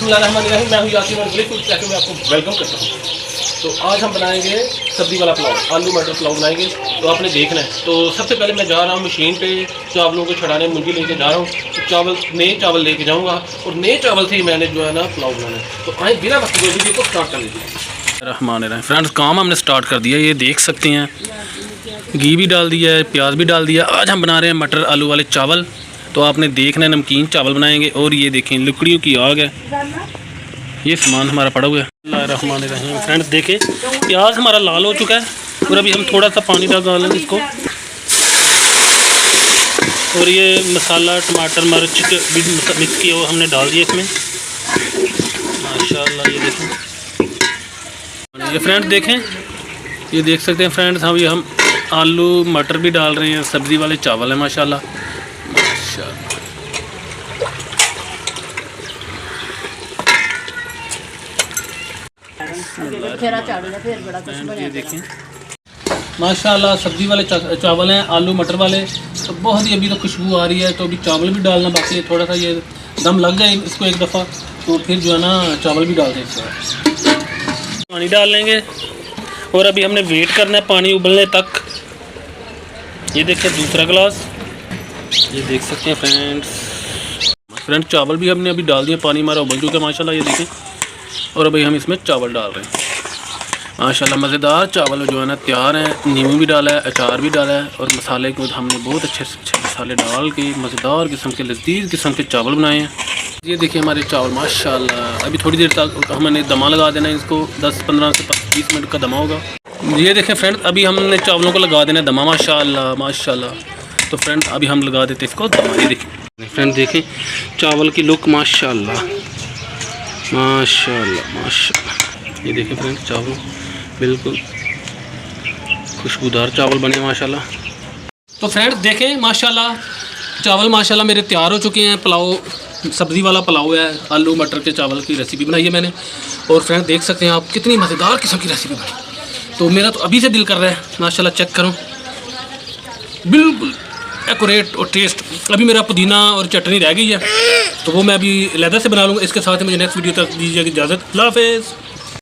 बिस्मिल्लाहिर्रहमानिर्रहीम। मैं हूँ यासीन और फूड कैफे में आपको वेलकम करता हूँ। तो आज हम बनाएंगे सब्ज़ी वाला पुलाव, आलू मटर पुलाव बनाएंगे। तो आपने देखना है। तो सबसे पहले मैं जा रहा हूँ मशीन पे चावलों को छड़ाने, मुंजी लेके जा रहा हूँ। तो नए चावल लेके जाऊँगा और नए चावल से ही मैंने जो है ना पुलाव बनाना है। तो आए बिना वक्त वीडियो को स्टार्ट कर लीजिए। रहमान रहीम फ्रेंड्स, काम हमने स्टार्ट कर दिया। ये देख सकते हैं घी भी डाल दिया है, प्याज भी डाल दिया। आज हम बना रहे हैं मटर आलू वाले चावल। तो आपने देखना है, नमकीन चावल बनाएंगे। और ये देखें लकड़ियों की आग है, ये सामान हमारा पड़ा हुआ है। बिस्मिल्लाहिर्रहमानिर्रहीम फ्रेंड्स देखें, प्याज हमारा लाल हो चुका है और अभी हम थोड़ा सा पानी डाल लेंगे इसको। और ये मसाला टमाटर मिर्च भी मिक्स किया हुआ हमने डाल दिया इसमें माशाल्लाह। ये देखें, ये फ्रेंड्स देखें, ये देख सकते हैं फ्रेंड्स। हम आलू मटर भी डाल रहे हैं, सब्ज़ी वाले चावल हैं माशाल्लाह माशाल्लाह। ये देखें माशाल्लाह, सब्ज़ी वाले चावल हैं, आलू मटर वाले। तो बहुत ही अभी तो खुशबू आ रही है। तो अभी चावल भी डालना बाकी है, थोड़ा सा ये दम लग जाए इसको एक दफ़ा, तो फिर जो है ना चावल भी डाल दें। पानी डाल लेंगे और अभी हमने वेट करना है पानी उबलने तक। ये देखिए दूसरा गिलास, ये देख सकते हैं फ्रेंड्स चावल भी हमने अभी डाल दिए, पानी हमारा उबल चुका है माशाल्लाह। ये देखें, और अभी हम इसमें चावल डाल रहे हैं माशाल्लाह। मज़ेदार चावल जो है ना तैयार हैं। नींबू भी डाला है, अचार भी डाला है और मसाले को हमने बहुत अच्छे मसाले डाल के मज़ेदार किस्म के लज़ीज़ किस्म के चावल बनाए हैं। ये देखिए हमारे चावल माशाल्लाह। अभी थोड़ी देर तक हमने दमा लगा देना है इसको, 10-15 से 20 मिनट का दमा होगा। ये देखें फ्रेंड्स, अभी हमने चावलों को लगा देना दमा माशाल्लाह माशाल्लाह। तो फ्रेंड्स अभी हम लगा देते इसको दमा। ये देखें फ्रेंड्स, देखें चावल की लुक माशाल्लाह माशाल्लाह माशाल्लाह। ये देखें फ्रेंड्स, चावल बिल्कुल खुशबूदार चावल बने माशाल्लाह। तो फ्रेंड्स देखें माशाल्लाह, चावल माशाल्लाह मेरे तैयार हो चुके हैं। पुलाव सब्ज़ी वाला पुलाव है, आलू मटर के चावल की रेसिपी बनाई है मैंने। और फ्रेंड्स देख सकते हैं आप कितनी मज़ेदार किस्म की रेसिपी बनी। तो मेरा तो अभी से दिल कर रहा है माशाल्लाह, चेक करो बिल्कुल एक्यूरेट और टेस्ट। अभी मेरा पुदीना और चटनी रह गई है, तो वो मैं अभी लेदर से बना लूँगा। इसके साथ ही मुझे नेक्स्ट वीडियो तक दीजिएगा इजाज़त। अल्लाह हाफ़िज़।